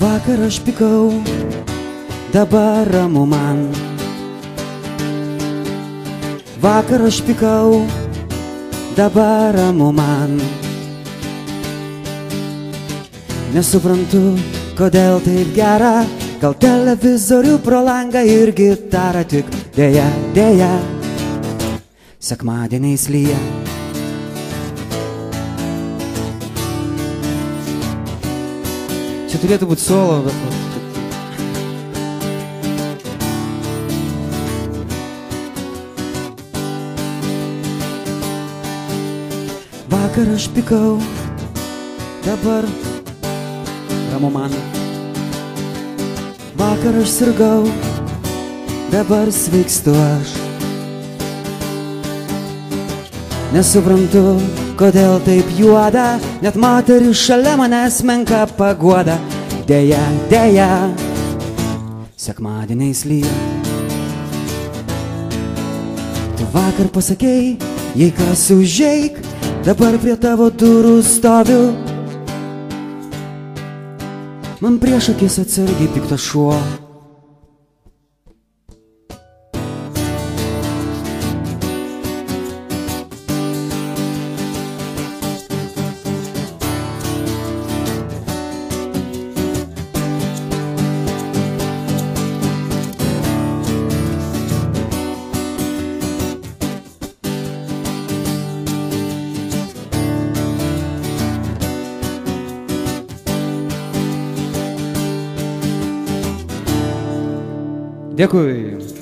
Vakar aš pykau, dabar ramu man. Vakar aš pykau, dabar ramu man. Nesuprantu, kodėl taip gera, gal televizorių pro langą ir gitarą, tik dėja, dėja, sekmadieniais lyja. Čia turėtų būti solo, bet... Vakar aš pykau, dabar ramu man. Vakar aš sirgau, dabar sveikstu aš. Nesuprantu, kodėl taip juoda, net moteris šalia manęs menka paguoda. Dėja, dėja, sekmadieniais lyja. Tu vakar pasakei, jei kas užeik, dabar prie tavo durų stoviu. Man prieš akis atsargiai piktas šuo. Dėkui.